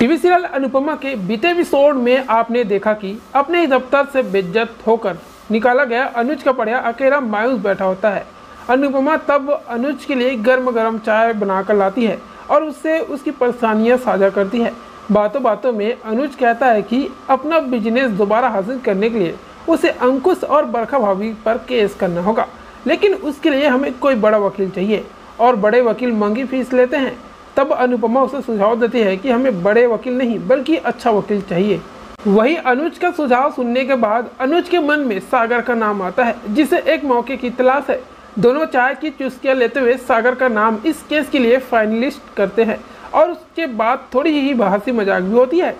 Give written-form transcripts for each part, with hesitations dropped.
TV serial Anupama के बीते episode में आपने देखा कि अपने ही दफ्तर से बेइज्जत होकर निकाला गया अनुज का पढ़िया अकेला मायूस बैठा होता है। अनुपमा तब अनुज के लिए गर्म गर्म चाय बनाकर लाती है और उससे उसकी परेशानियां साझा करती है। बातों बातों में अनुज कहता है कि अपना बिजनेस दोबारा हासिल करने के लिए उसे अंकुश और बरखा भाभी पर केस करना होगा, लेकिन उसके लिए हमें कोई बड़ा वकील चाहिए और बड़े वकील महंगी फीस लेते हैं। तब अनुपमा उसे सुझाव देती है कि हमें बड़े वकील नहीं बल्कि अच्छा वकील चाहिए। वही अनुज का सुझाव सुनने के बाद अनुज के मन में सागर का नाम आता है, जिसे एक मौके की तलाश है। दोनों चाय की चुस्कियां लेते हुए सागर का नाम इस केस के लिए फाइनलिस्ट करते हैं और उसके बाद थोड़ी ही हंसी मजाक भी होती है।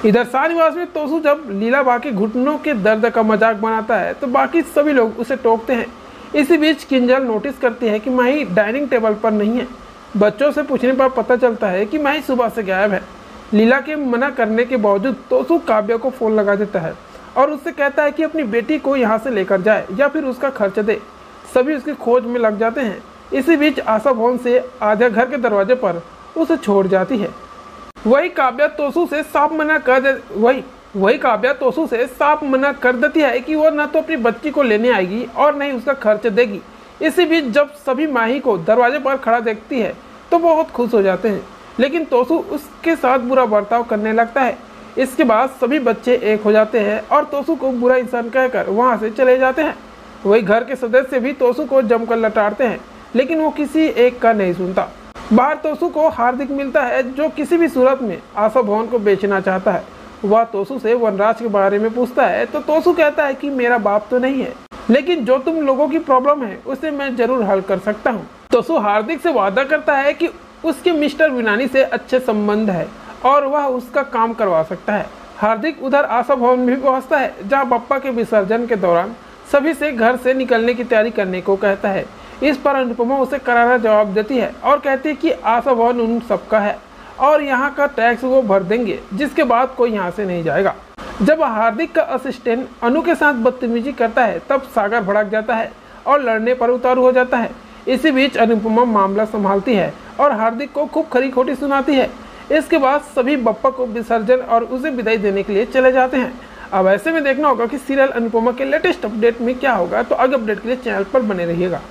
इधर शाहनिवास में तोसू जब लीलाबा के घुटनों के दर्द का मजाक बनाता है तो बाकी सभी लोग उसे टोकते हैं। इसी बीच किंजल नोटिस करती है कि माही डाइनिंग टेबल पर नहीं है। बच्चों से पूछने पर पता चलता है कि माही सुबह से गायब है। लीला के मना करने के बावजूद तोसू काव्या को फ़ोन लगा देता है और उससे कहता है कि अपनी बेटी को यहाँ से लेकर जाए या फिर उसका खर्च दे। सभी उसकी खोज में लग जाते हैं। इसी बीच आशा भवन से आध्या घर के दरवाजे पर उसे छोड़ जाती है। वही काव्या तोसू से साफ मना कर देती है कि वो न तो अपनी बच्ची को लेने आएगी और न ही उसका खर्च देगी। इसी बीच जब सभी माही को दरवाजे पर खड़ा देखती है तो बहुत खुश हो जाते हैं, लेकिन तोसू उसके साथ बुरा बर्ताव करने लगता है। इसके बाद सभी बच्चे एक हो जाते हैं और तोसू को बुरा इंसान कहकर वहां से चले जाते हैं। वही घर के सदस्य भी तोसू को जमकर लताड़ते हैं, लेकिन वो किसी एक का नहीं सुनता। बाहर तोसू को हार्दिक मिलता है, जो किसी भी सूरत में आशा भवन को बेचना चाहता है। वह तोसू से वनराज के बारे में पूछता है तो तोसू कहता है कि मेरा बाप तो नहीं है, लेकिन जो तुम लोगों की प्रॉब्लम है उसे मैं जरूर हल कर सकता हूँ। तोसू हार्दिक से वादा करता है कि उसके मिस्टर विनानी से अच्छे संबंध है और वह उसका काम करवा सकता है। हार्दिक उधर आशा भवन में भी पहुँचता है, जहाँ बप्पा के विसर्जन के दौरान सभी से घर से निकलने की तैयारी करने को कहता है। इस पर अनुपमा उसे करारा जवाब देती है और कहती है कि आशा भवन उन सबका है और यहाँ का टैक्स वो भर देंगे, जिसके बाद कोई यहाँ से नहीं जाएगा। जब हार्दिक का असिस्टेंट अनु के साथ बदतमीजी करता है तब सागर भड़क जाता है और लड़ने पर उतारू हो जाता है। इसी बीच अनुपमा मामला संभालती है और हार्दिक को खूब खरी खोटी सुनाती है। इसके बाद सभी बप्पा को विसर्जन और उसे विदाई देने के लिए चले जाते हैं। अब ऐसे में देखना होगा कि सीरियल अनुपमा के लेटेस्ट अपडेट में क्या होगा, तो आगे अपडेट के लिए चैनल पर बने रहिएगा।